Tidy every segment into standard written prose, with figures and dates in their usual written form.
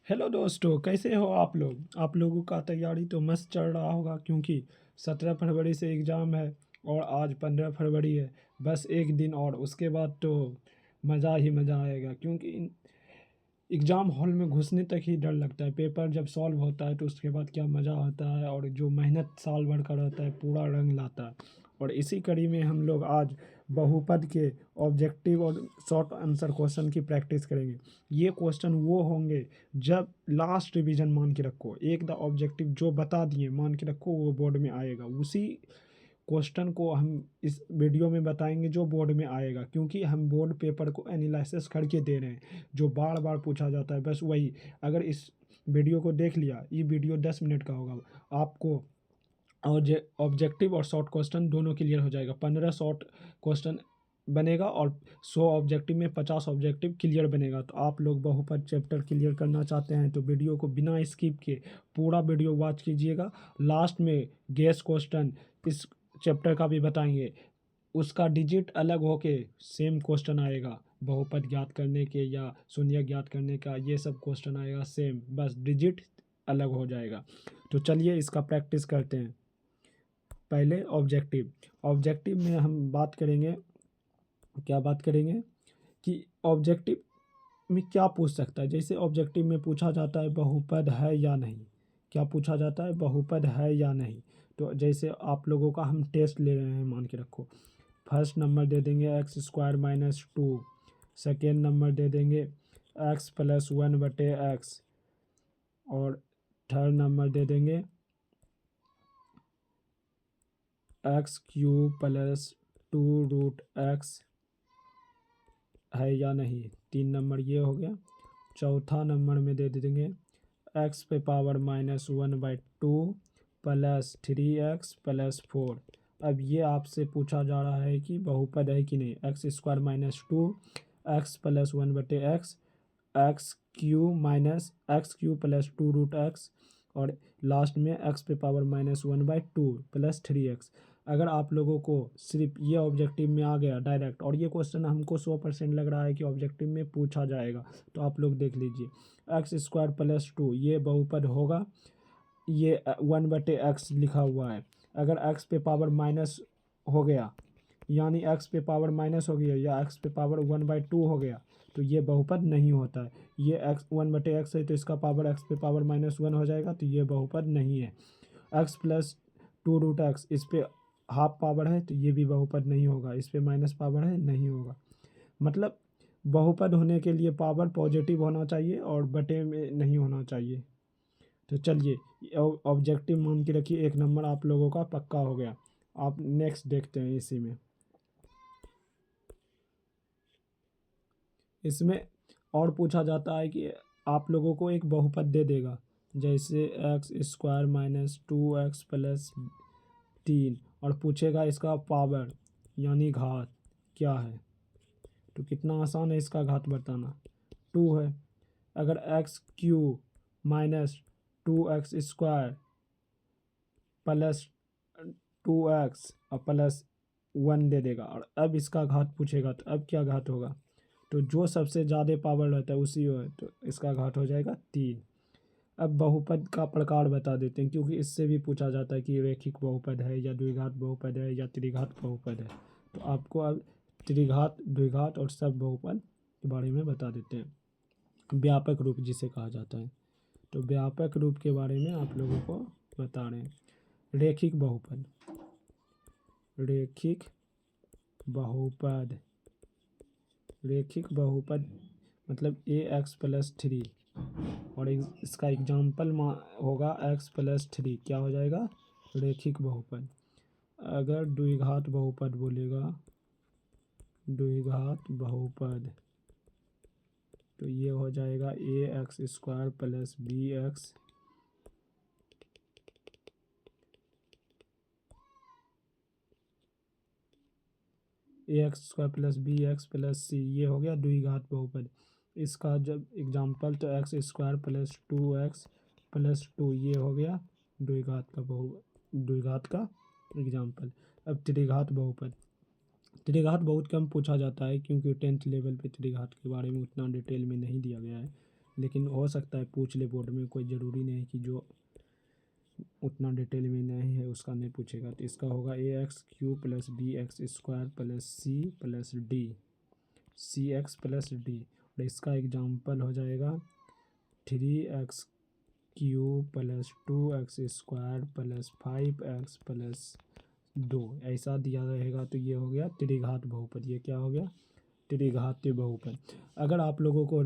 Hello दोस्तों, कैसे हो आप लोग? आप लोगों का तैयारी तो मस्त चल रहा होगा क्योंकि 17 फरवरी से एग्ज़ाम है और आज 15 फरवरी है। बस एक दिन और उसके बाद तो मज़ा ही मज़ा आएगा क्योंकि एग्ज़ाम हॉल में घुसने तक ही डर लगता है। पेपर जब सॉल्व होता है तो उसके बाद क्या मज़ा आता है और जो मेहनत साल भर का रहता है पूरा रंग लाता है। और इसी कड़ी में हम लोग आज बहुपद के ऑब्जेक्टिव और शॉर्ट आंसर क्वेश्चन की प्रैक्टिस करेंगे। ये क्वेश्चन वो होंगे जब लास्ट रिवीजन मान के रखो, एक द ऑब्जेक्टिव जो बता दिए मान के रखो वो बोर्ड में आएगा। उसी क्वेश्चन को हम इस वीडियो में बताएंगे जो बोर्ड में आएगा, क्योंकि हम बोर्ड पेपर को एनालिसिस करके दे रहे हैं जो बार बार पूछा जाता है। बस वही, अगर इस वीडियो को देख लिया, ये वीडियो 10 मिनट का होगा, आपको और ऑब्जेक्टिव और शॉर्ट क्वेश्चन दोनों क्लियर हो जाएगा। 15 शॉर्ट क्वेश्चन बनेगा और 100 ऑब्जेक्टिव में 50 ऑब्जेक्टिव क्लियर बनेगा। तो आप लोग बहुपद चैप्टर क्लियर करना चाहते हैं तो वीडियो को बिना स्किप के पूरा वीडियो वॉच कीजिएगा। लास्ट में गेस क्वेश्चन इस चैप्टर का भी बताएंगे, उसका डिजिट अलग होके सेम क्वेश्चन आएगा। बहुपद ज्ञात करने के या शून्य ज्ञात करने का ये सब क्वेश्चन आएगा सेम, बस डिजिट अलग हो जाएगा। तो चलिए इसका प्रैक्टिस करते हैं। पहले ऑब्जेक्टिव। ऑब्जेक्टिव में हम बात करेंगे, क्या बात करेंगे कि ऑब्जेक्टिव में क्या पूछ सकता है। जैसे ऑब्जेक्टिव में पूछा जाता है बहुपद है या नहीं। क्या पूछा जाता है? बहुपद है या नहीं। तो जैसे आप लोगों का हम टेस्ट ले रहे हैं मान के रखो। फर्स्ट नंबर दे देंगे x² - 2। सेकेंड नंबर दे देंगे x+1/x। और थर्ड नंबर दे देंगे x³ + 2√x है या नहीं। 3 नंबर ये हो गया। चौथा नंबर में दे देंगे x⁻⁻1/2 + 3x + 4। अब ये आपसे पूछा जा रहा है कि बहुपद है कि नहीं। x² - 2 x+1/x, x³ - x³ + 2√x और लास्ट में x⁻⁻1/2 + 3x। अगर आप लोगों को सिर्फ ये ऑब्जेक्टिव में आ गया डायरेक्ट, और ये क्वेश्चन हमको 100% लग रहा है कि ऑब्जेक्टिव में पूछा जाएगा, तो आप लोग देख लीजिए x² + 2 ये बहुपद होगा। ये 1/x लिखा हुआ है। अगर x पे पावर माइनस हो गया, यानी x पे पावर माइनस हो गया या x पे पावर 1/2 हो गया, तो ये बहुपद नहीं होता है। ये x 1/x है तो इसका पावर x पे पावर -1 हो जाएगा, तो ये बहुपद नहीं है। x+2√x इस पे हाफ पावर है तो ये भी बहुपद नहीं होगा। इस पे माइनस पावर है, नहीं होगा। मतलब बहुपद होने के लिए पावर पॉजिटिव होना चाहिए और बटे में नहीं होना चाहिए। तो चलिए ऑब्जेक्टिव मान के रखिए, 1 नंबर आप लोगों का पक्का हो गया। आप नेक्स्ट देखते हैं। इसी में इसमें और पूछा जाता है कि आप लोगों को एक बहुपद दे देगा, जैसे x² - 2x + 3, और पूछेगा इसका पावर यानी घात क्या है। तो कितना आसान है इसका घात बताना। 2 है। अगर x³ - 2x² +2x और +1 दे देगा, और अब इसका घात पूछेगा तो अब क्या घात होगा। तो जो सबसे ज़्यादा पावर रहता है उसी है, तो इसका घात हो जाएगा 3। अब बहुपद का प्रकार बता देते हैं, क्योंकि इससे भी पूछा जाता है कि रैखिक बहुपद है या द्विघात बहुपद है या त्रिघात बहुपद है। तो आपको अब त्रिघात, द्विघात और सब बहुपद के बारे में बता देते हैं। व्यापक रूप जिसे कहा जाता है, तो व्यापक रूप के बारे में आप लोगों को बता रहे हैं। रैखिक बहुपद। रैखिक बहुपद। रैखिक बहुपद मतलब ax+3, और इसका एग्जाम्पल होगा x+3। क्या हो जाएगा? रैखिक बहुपद। अगर द्विघात बहुपद बोलेगा, द्विघात बहुपद, तो ये हो जाएगा ax² + bx ax² + bx + c। ये हो गया द्विघात बहुपद। इसका जब एग्जाम्पल तो x² + 2x + 2, ये हो गया द्विघात का एग्जाम्पल। अब त्रिघात बहुपद। त्रिघात बहुत कम पूछा जाता है क्योंकि 10th लेवल पे त्रिघात के बारे में उतना डिटेल में नहीं दिया गया है। लेकिन हो सकता है पूछ ले बोर्ड में, कोई ज़रूरी नहीं कि जो उतना डिटेल में नहीं है उसका नहीं पूछेगा। तो इसका होगा A X cube plus B X square plus C plus D, C X plus D. और इसका एग्जाम्पल हो जाएगा 3x cube plus 2x square plus 5x plus 2, ऐसा दिया रहेगा। तो ये हो गया त्रिघात बहुपद। ये क्या हो गया? त्रिघातीय बहुपद। अगर आप लोगों को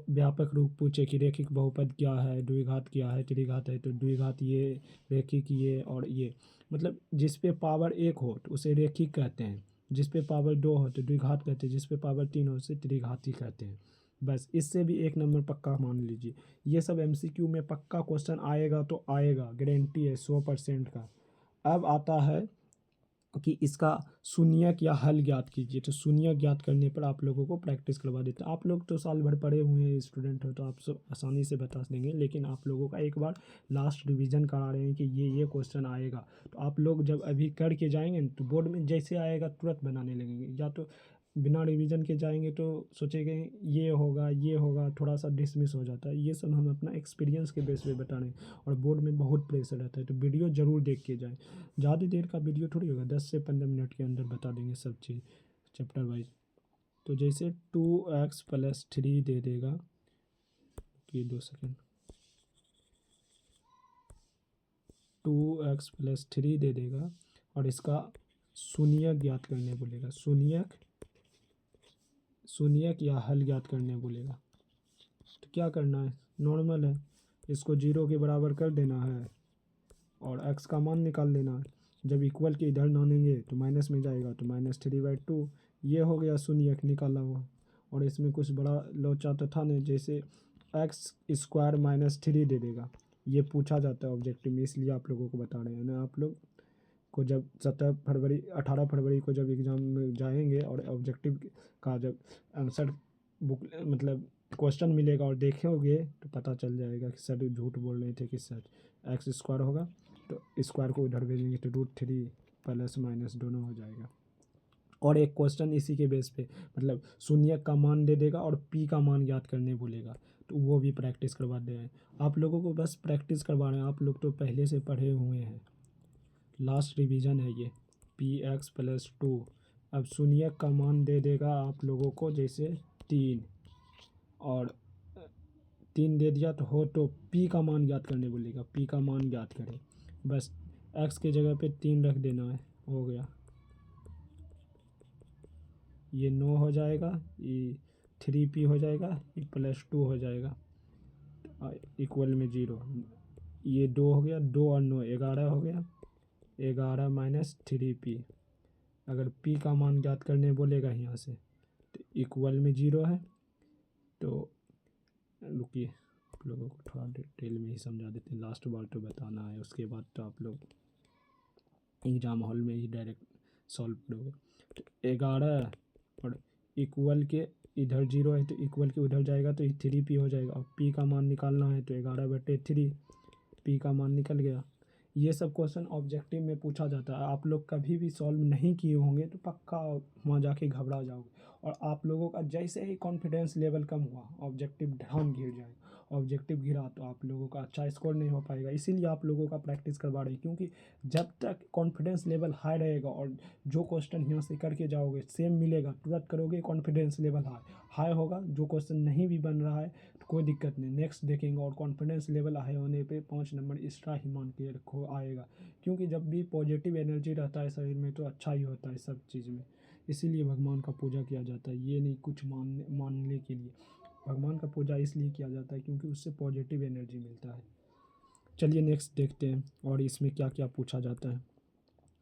व्यापक रूप पूछे कि रेखिक बहुपद क्या है, द्विघात क्या है, त्रिघात है, तो द्विघात ये, रेखिक ये, और ये मतलब जिस पे पावर 1 हो तो उसे रेखिक कहते हैं, जिस पे पावर 2 हो तो द्विघात कहते हैं, जिस पे पावर 3 हो उसे त्रिघाती कहते हैं। बस इससे भी 1 नंबर पक्का मान लीजिए। ये सब एमसीक्यू में पक्का क्वेश्चन आएगा तो आएगा, गारंटी है 100% का। अब आता है कि इसका शून्यक या हल ज्ञात कीजिए। तो शून्यक ज्ञात करने पर आप लोगों को प्रैक्टिस करवा देते हैं। आप लोग तो साल भर पढ़े हुए हैं, स्टूडेंट हो, तो आप सब आसानी से बता देंगे, लेकिन आप लोगों का एक बार लास्ट रिवीजन करा रहे हैं कि ये क्वेश्चन आएगा। तो आप लोग जब अभी करके जाएंगे न, तो बोर्ड में जैसे आएगा तुरंत बनाने लगेंगे। या तो बिना रिवीजन के जाएंगे तो सोचेंगे ये होगा ये होगा, थोड़ा सा डिसमिस हो जाता है। ये सब हम अपना एक्सपीरियंस के बेस पे बता रहे हैं। और बोर्ड में बहुत प्रेशर रहता है, तो वीडियो ज़रूर देख के जाएँ। ज़्यादा देर का वीडियो थोड़ी होगा, 10 से 15 मिनट के अंदर बता देंगे सब चीज़ चैप्टर वाइज। तो जैसे 2x प्लस 3 दे देगा कि 2 सेकेंड, 2x प्लस 3 दे देगा और इसका शून्यक ज्ञात करने बोलेगा। शून्यक या हल ज्ञात करने बोलेगा। तो क्या करना है? नॉर्मल है, इसको 0 के बराबर कर देना है और x का मान निकाल लेना है। जब इक्वल के इधर नानेंगे तो माइनस में जाएगा, तो -3/2 ये हो गया शून्यक निकाला हुआ। और इसमें कुछ बड़ा लोचा तो था नहीं, जैसे एक्स स्क्वायर -3 दे देगा। ये पूछा जाता है ऑब्जेक्टिव में, इसलिए आप लोगों को बता रहे हैं ना। आप लोग को जब 18 फरवरी को जब एग्ज़ाम में जाएंगे और ऑब्जेक्टिव का जब आंसर बुक मतलब क्वेश्चन मिलेगा और देखोगे तो पता चल जाएगा कि सर झूठ बोल रहे थे कि सच एक्स स्क्वायर होगा। तो स्क्वायर को उधर भेजेंगे तो √3 प्लस माइनस दोनों हो जाएगा। और एक क्वेश्चन इसी के बेस पे मतलब शून्यक का मान दे देगा और पी का मान ज्ञात करने बोलेगा, तो वो भी प्रैक्टिस करवा दे रहे हैं। आप लोगों को बस प्रैक्टिस करवा रहे हैं, आप लोग तो पहले से पढ़े हुए हैं। लास्ट रिवीजन है ये, px प्लस 2। अब शून्यक का मान दे देगा आप लोगों को, जैसे 3, और 3 दे दिया तो p का मान ज्ञात करने बोलेगा, p का मान ज्ञात करें। बस x के जगह पे 3 रख देना है, हो गया। ये 9 हो जाएगा, ये 3p हो जाएगा, ये +2 हो जाएगा, इक्वल में 0। ये 2 हो गया, 2 और 9 11 हो गया, 11 माइनस 3p। अगर p का मान ज्ञात करने बोलेगा यहाँ से तो इक्वल में 0 है। तो रुकिए, आप लोगों को थोड़ा डिटेल में ही समझा देते हैं, लास्ट बार तो बताना है, उसके बाद तो आप लोग एग्ज़ाम हॉल में ही डायरेक्ट सॉल्व करोगे। तो 11 और इक्वल के इधर 0 है तो इक्वल के उधर जाएगा तो 3p हो जाएगा। और p का मान निकालना है तो 11/3, p का मान निकल गया। ये सब क्वेश्चन ऑब्जेक्टिव में पूछा जाता है। आप लोग कभी भी सॉल्व नहीं किए होंगे तो पक्का वहाँ जाके घबरा जाओगे। और आप लोगों का जैसे ही कॉन्फिडेंस लेवल कम हुआ, ऑब्जेक्टिव ढाम घिर जाएगा। ऑब्जेक्टिव गिरा तो आप लोगों का अच्छा स्कोर नहीं हो पाएगा। इसीलिए आप लोगों का प्रैक्टिस करवा रहे हैं, क्योंकि जब तक कॉन्फिडेंस लेवल हाई रहेगा और जो क्वेश्चन यहाँ से करके जाओगे सेम मिलेगा, तुरंत करोगे, कॉन्फिडेंस लेवल हाई होगा। जो क्वेश्चन नहीं भी बन रहा है तो कोई दिक्कत नहीं, नेक्स्ट देखेंगे। और कॉन्फिडेंस लेवल हाई होने पे 5 नंबर एक्स्ट्रा ही मान के रखो आएगा, क्योंकि जब भी पॉजिटिव एनर्जी रहता है शरीर में तो अच्छा ही होता है सब चीज़ में। इसीलिए भगवान का पूजा किया जाता है, ये नहीं कुछ मानने के लिए। भगवान का पूजा इसलिए किया जाता है क्योंकि उससे पॉजिटिव एनर्जी मिलता है। चलिए नेक्स्ट देखते हैं और इसमें क्या क्या पूछा जाता है।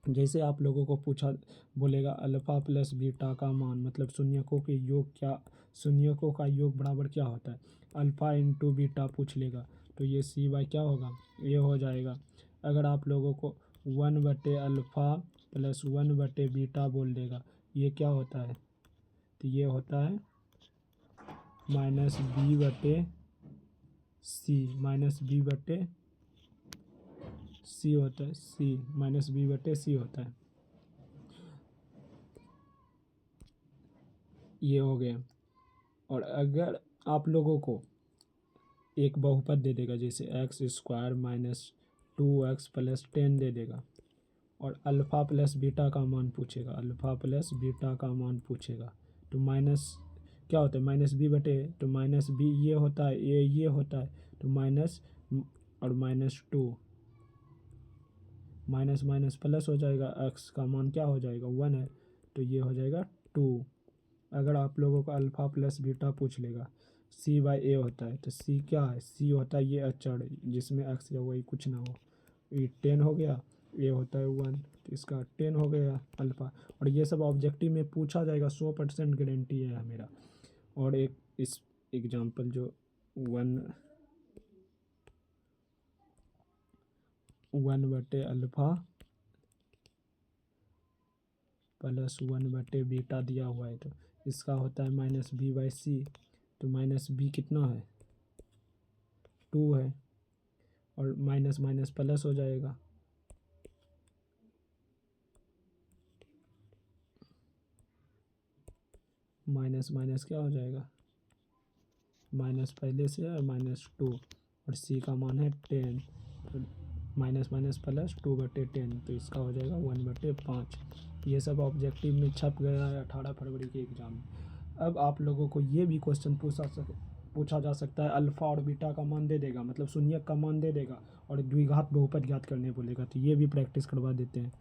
जैसे आप लोगों को पूछा बोलेगा अल्फ़ा प्लस बीटा का मान, मतलब शून्यकों के योग क्या, शून्यकों का योग बराबर क्या होता है। अल्फ़ा इंटू बीटा पूछ लेगा तो ये c/, क्या होगा, ये हो जाएगा। अगर आप लोगों को 1/अल्फ़ा प्लस 1/बीटा बोल देगा, ये क्या होता है, तो ये होता है -b/c होता है, -b/c होता है। ये हो गया। और अगर आप लोगों को एक बहुपद दे देगा, जैसे x square minus 2x plus 10 दे देगा, और अल्फ़ा प्लस बीटा का मान पूछेगा, अल्फ़ा प्लस बीटा का मान पूछेगा। तो माइनस क्या होता है, माइनस बी बटे, तो माइनस बी ये होता है, ये होता है, तो माइनस और माइनस 2, माइनस माइनस प्लस हो जाएगा, एक्स का मान क्या हो जाएगा 1 है, तो ये हो जाएगा 2। अगर आप लोगों को अल्फ़ा प्लस बीटा पूछ लेगा, सी बाई ए होता है, तो सी क्या है, सी होता है ये अचर जिसमें एक्स या वाई कुछ ना हो, ये 10 हो गया, ये होता है 1, तो इसका 10 हो गया अल्फ़ा। और ये सब ऑब्जेक्टिव में पूछा जाएगा, 100% गारंटी है मेरा। और एक इस एग्जांपल जो 1 बटे अल्फ़ा प्लस 1 बटे बीटा दिया हुआ है, तो इसका होता है माइनस बी बाई सी, तो माइनस बी कितना है 2 है, और माइनस माइनस प्लस हो जाएगा, माइनस माइनस क्या हो जाएगा, माइनस पहले से है माइनस 2, और सी का मान है 10, तो माइनस माइनस प्लस 2/10, तो इसका हो जाएगा 1/5। ये सब ऑब्जेक्टिव में छप गया है 18 फरवरी के एग्ज़ाम में। अब आप लोगों को ये भी क्वेश्चन पूछा जा सकता है, अल्फ़ा और बीटा का मान दे देगा, मतलब शून्यक का मान दे देगा, और द्विघात बहुपद ज्ञात करने बोलेगा, तो ये भी प्रैक्टिस करवा देते हैं।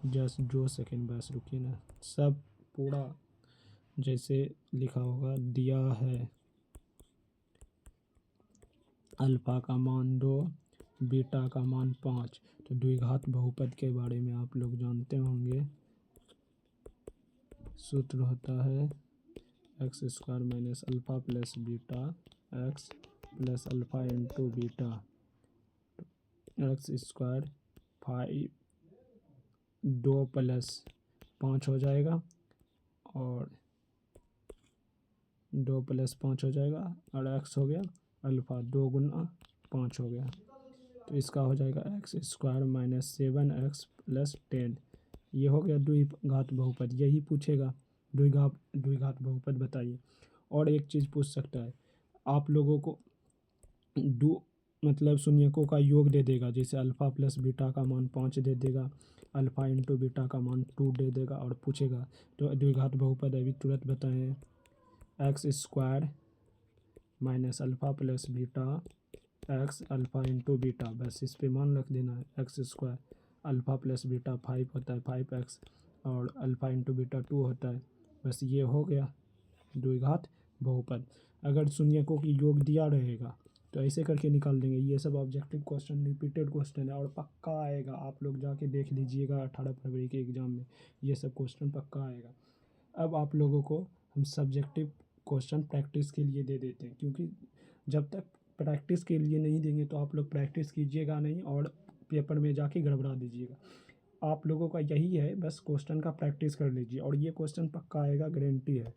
जस्ट जो सेकेंड बस रुकिए ना, सब पूरा जैसे लिखा होगा दिया है, अल्फ़ा का मान 2, बीटा का मान 5। तो द्विघात बहुपद के बारे में आप लोग जानते होंगे, सूत्र होता है x square minus alpha plus beta x plus alpha into beta, x square 5 2 plus 5 हो जाएगा, और 2 प्लस 5 हो जाएगा, और एक्स हो गया अल्फ़ा 2 गुना 5 हो गया, तो इसका हो जाएगा x square minus 7x plus 10। ये हो गया द्विघात बहुपद, यही पूछेगा, द्विघात बहुपद बताइए। और एक चीज़ पूछ सकता है आप लोगों को, दो मतलब शून्यकों का योग दे देगा, जैसे अल्फ़ा प्लस बीटा का मान 5 दे देगा, अल्फ़ा इंटू बीटा का मान 2 दे देगा, और पूछेगा तो द्विघात बहुपद अभी तुरंत बताएं, x square minus alpha plus beta x alpha into beta, बस इस पे मान रख देना है, x square alpha plus beta 5 होता है 5x, और अल्फ़ा इंटू बीटा 2 होता है, बस ये हो गया द्विघात बहुपद। अगर शून्यकों की योग दिया रहेगा तो ऐसे करके निकाल देंगे। ये सब ऑब्जेक्टिव क्वेश्चन रिपीटेड क्वेश्चन है, और पक्का आएगा, आप लोग जाके देख लीजिएगा 18 फरवरी के एग्ज़ाम में ये सब क्वेश्चन पक्का आएगा। अब आप लोगों को हम सब्जेक्टिव क्वेश्चन प्रैक्टिस के लिए दे देते हैं, क्योंकि जब तक प्रैक्टिस के लिए नहीं देंगे तो आप लोग प्रैक्टिस कीजिएगा नहीं, और पेपर में जाके गड़बड़ा दीजिएगा। आप लोगों का यही है, बस क्वेश्चन का प्रैक्टिस कर लीजिए, और ये क्वेश्चन पक्का आएगा, गारंटी है,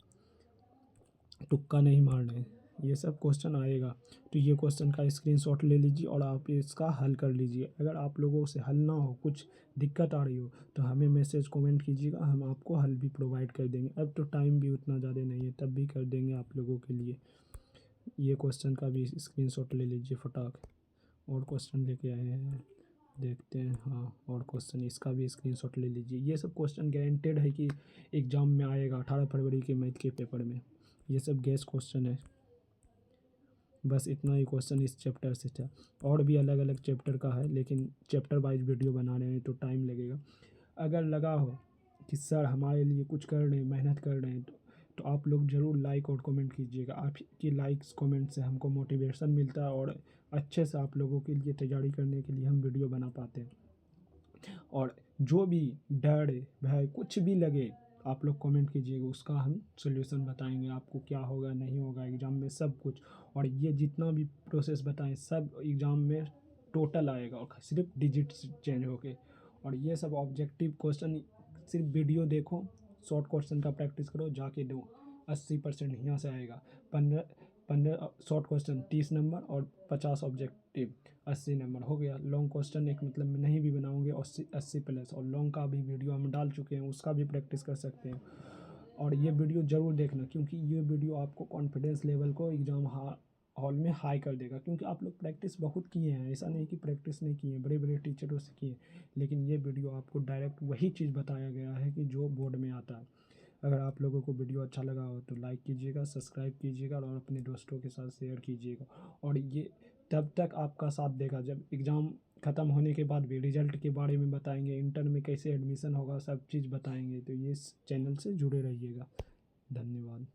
तुक्का नहीं मारना है, ये सब क्वेश्चन आएगा। तो ये क्वेश्चन का स्क्रीनशॉट ले लीजिए और आप इसका हल कर लीजिए। अगर आप लोगों से हल ना हो, कुछ दिक्कत आ रही हो, तो हमें मैसेज कमेंट कीजिएगा, हम आपको हल भी प्रोवाइड कर देंगे। अब तो टाइम भी उतना ज़्यादा नहीं है, तब भी कर देंगे आप लोगों के लिए। ये क्वेश्चन का भी स्क्रीनशॉट ले लीजिए फटाक। और क्वेश्चन लेके आए हैं, देखते हैं, हाँ और क्वेश्चन इसका भी स्क्रीनशॉट ले लीजिए। ये सब क्वेश्चन गारंटेड है कि एग्ज़ाम में आएगा 18 फरवरी के मैथ के पेपर में। ये सब गैस क्वेश्चन है। बस इतना ही क्वेश्चन इस चैप्टर से था, और भी अलग अलग चैप्टर का है, लेकिन चैप्टर वाइज वीडियो बना रहे हैं तो टाइम लगेगा। अगर लगा हो कि सर हमारे लिए कुछ कर रहे हैं, मेहनत कर रहे हैं, तो आप लोग ज़रूर लाइक और कमेंट कीजिएगा। आपकी लाइक्स कमेंट से हमको मोटिवेशन मिलता है, और अच्छे से आप लोगों के लिए तैयारी करने के लिए हम वीडियो बना पाते हैं। और जो भी डर भय कुछ भी लगे, आप लोग कमेंट कीजिएगा, उसका हम सोल्यूशन बताएंगे आपको, क्या होगा नहीं होगा एग्ज़ाम में सब कुछ। और ये जितना भी प्रोसेस बताएं सब एग्ज़ाम में टोटल आएगा, और सिर्फ डिजिट्स चेंज होके। और ये सब ऑब्जेक्टिव क्वेश्चन सिर्फ वीडियो देखो, शॉर्ट क्वेश्चन का प्रैक्टिस करो, जाके दो, 80% यहाँ से आएगा। 15 शॉर्ट क्वेश्चन 30 नंबर, और 50 ऑब्जेक्टिव 80 नंबर हो गया। लॉन्ग क्वेश्चन एक मतलब में नहीं भी बनाओगे, 80 प्लस, और लॉन्ग का भी वीडियो हम डाल चुके हैं, उसका भी प्रैक्टिस कर सकते हैं। और ये वीडियो ज़रूर देखना, क्योंकि ये वीडियो आपको कॉन्फिडेंस लेवल को एग्ज़ाम हॉल में हाई कर देगा, क्योंकि आप लोग प्रैक्टिस बहुत किए हैं, ऐसा नहीं कि प्रैक्टिस नहीं किए, बड़े बड़े टीचरों से किए, लेकिन ये वीडियो आपको डायरेक्ट वही चीज़ बताया गया है कि जो बोर्ड में आता है। अगर आप लोगों को वीडियो अच्छा लगा हो तो लाइक कीजिएगा, सब्सक्राइब कीजिएगा और अपने दोस्तों के साथ शेयर कीजिएगा। और ये तब तक आपका साथ देगा जब एग्ज़ाम ख़त्म होने के बाद भी रिज़ल्ट के बारे में बताएंगे, इंटर में कैसे एडमिशन होगा, सब चीज़ बताएंगे। तो ये इस चैनल से जुड़े रहिएगा। धन्यवाद।